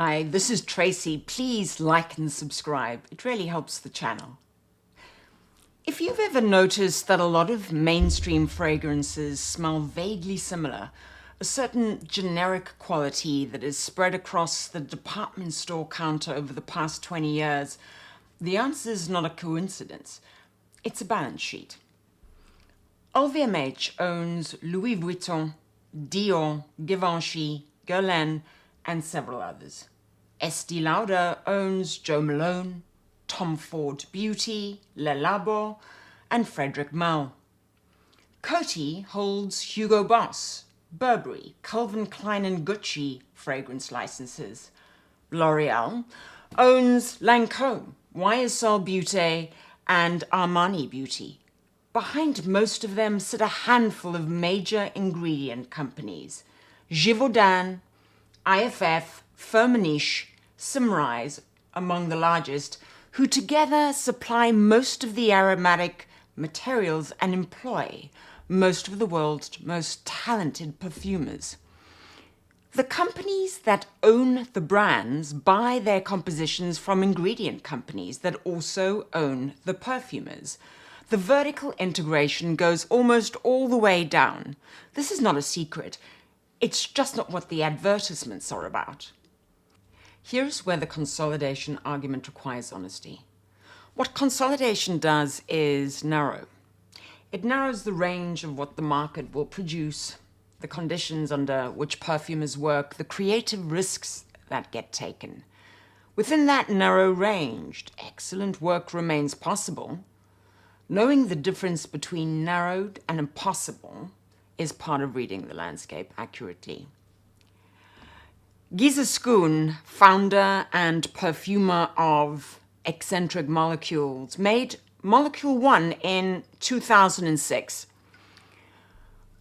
Hi, this is Tracy. Please like and subscribe. It really helps the channel. If you've ever noticed that a lot of mainstream fragrances smell vaguely similar, a certain generic quality that is spread across the department store counter over the past 20 years, the answer is not a coincidence. It's a balance sheet. LVMH owns Louis Vuitton, Dior, Givenchy, Guerlain, and several others. Estée Lauder owns Jo Malone, Tom Ford Beauty, Le Labo, and Frederic Malle. Coty holds Hugo Boss, Burberry, Calvin Klein and Gucci fragrance licenses. L'Oreal owns Lancôme, YSL Beauty, and Armani Beauty. Behind most of them sit a handful of major ingredient companies: Givaudan, IFF, Firmenich, Symrise, among the largest, who together supply most of the aromatic materials and employ most of the world's most talented perfumers. The companies that own the brands buy their compositions from ingredient companies that also own the perfumers. The vertical integration goes almost all the way down. This is not a secret. It's just not what the advertisements are about. Here's where the consolidation argument requires honesty. What consolidation does is narrow. It narrows the range of what the market will produce, the conditions under which perfumers work, the creative risks that get taken. Within that narrow range, excellent work remains possible. Knowing the difference between narrowed and impossible is part of reading the landscape accurately. Gisa Schoon, founder and perfumer of Eccentric Molecules, made Molecule 1 in 2006.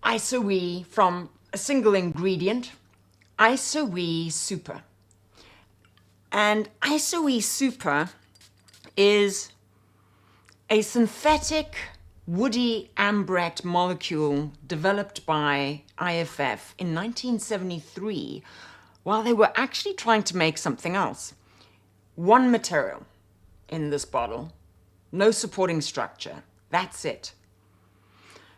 Isoe from a single ingredient, Isoe Super. And Isoe Super is a synthetic woody ambrette molecule developed by IFF in 1973 while they were actually trying to make something else. One material in this bottle, no supporting structure, that's it.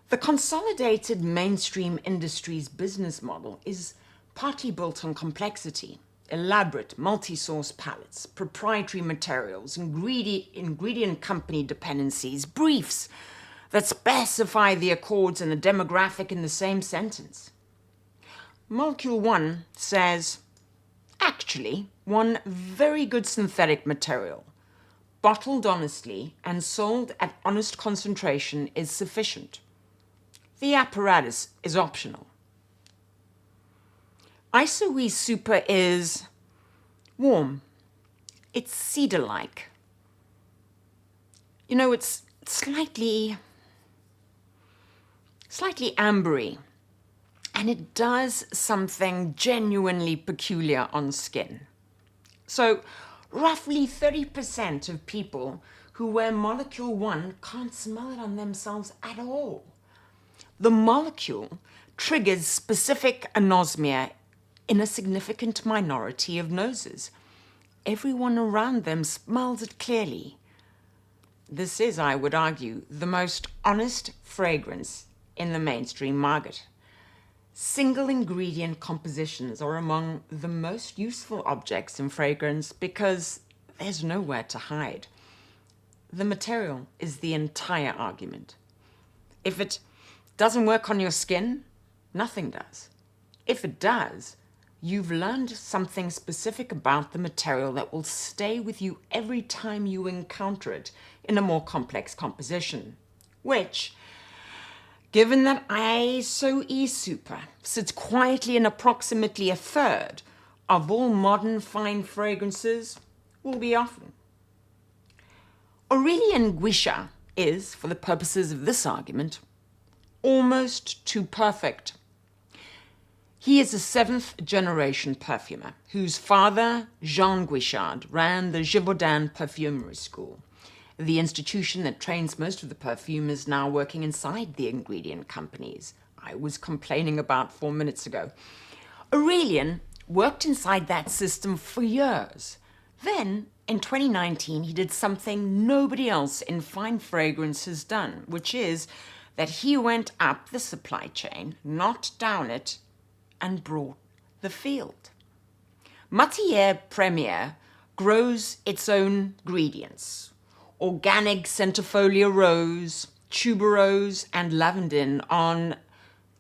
The consolidated mainstream industry's business model is partly built on complexity. Elaborate multi-source palettes, proprietary materials, ingredient company dependencies, briefs that specify the accords and the demographic in the same sentence. Molecule 1 says, actually, one very good synthetic material, bottled honestly and sold at honest concentration is sufficient. The apparatus is optional. Isoe Super is warm. It's cedar-like. You know, it's slightly ambery, and it does something genuinely peculiar on skin. So, roughly 30% of people who wear Molecule 1 can't smell it on themselves at all. The molecule triggers specific anosmia in a significant minority of noses. Everyone around them smells it clearly. This is, I would argue, the most honest fragrance in the mainstream market. Single ingredient compositions are among the most useful objects in fragrance because there's nowhere to hide. The material is the entire argument. If it doesn't work on your skin, nothing does. If it does, you've learned something specific about the material that will stay with you every time you encounter it in a more complex composition, which, given that Isoe Super sits quietly in approximately a third of all modern fine fragrances, will be often. Aurélien Guichard is, for the purposes of this argument, almost too perfect. He is a 7th-generation perfumer whose father, Jean Guichard, ran the Givaudan Perfumery School, the institution that trains most of the perfumers now working inside the ingredient companies I was complaining about 4 minutes ago. Aurélien worked inside that system for years. Then, in 2019, he did something nobody else in fine fragrance has done, which is that he went up the supply chain, not down it, and brought the field. Matière Première grows its own ingredients. Organic centifolia rose, tuberose, and lavandin on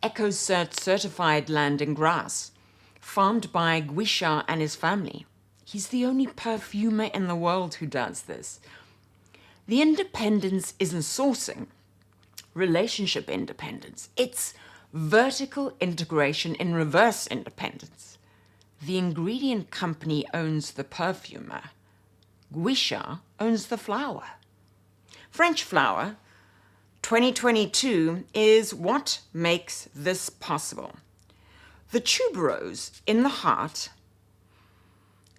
EcoCert certified land and grass, farmed by Guichard and his family. He's the only perfumer in the world who does this. The independence isn't sourcing, relationship independence. It's vertical integration in reverse independence. The ingredient company owns the perfumer. Guichard owns the flower. French flower 2022 is what makes this possible. The tuberose in the heart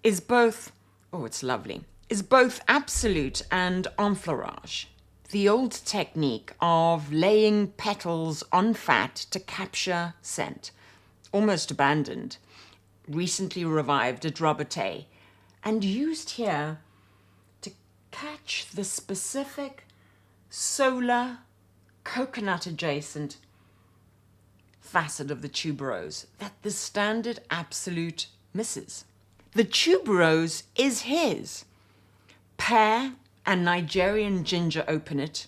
is both, oh, it's lovely, is both absolute and enfleurage. The old technique of laying petals on fat to capture scent, almost abandoned, recently revived at Robertet, and used here to catch the specific solar, coconut-adjacent facet of the tuberose that the standard absolute misses. The tuberose is his. Pear and Nigerian ginger open it.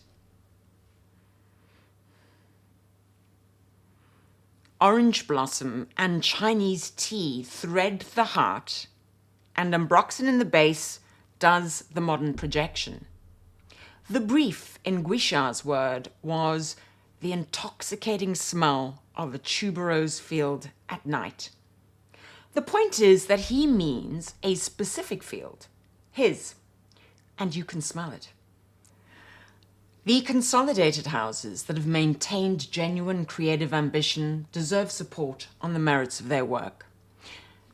Orange blossom and Chinese tea thread the heart, and ambroxan in the base does the modern projection. The brief, in Guichard's word, was the intoxicating smell of a tuberose field at night. The point is that he means a specific field, his, and you can smell it. The consolidated houses that have maintained genuine creative ambition deserve support on the merits of their work.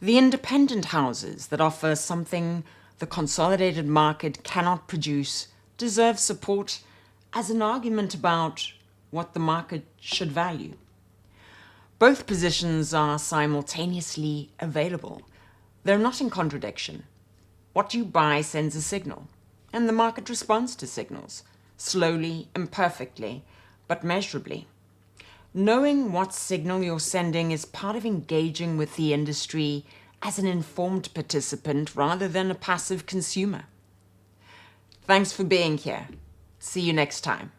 The independent houses that offer something the consolidated market cannot produce deserve support as an argument about what the market should value. Both positions are simultaneously available. They're not in contradiction. What you buy sends a signal, and the market responds to signals, slowly, imperfectly, but measurably. Knowing what signal you're sending is part of engaging with the industry as an informed participant rather than a passive consumer. Thanks for being here. See you next time.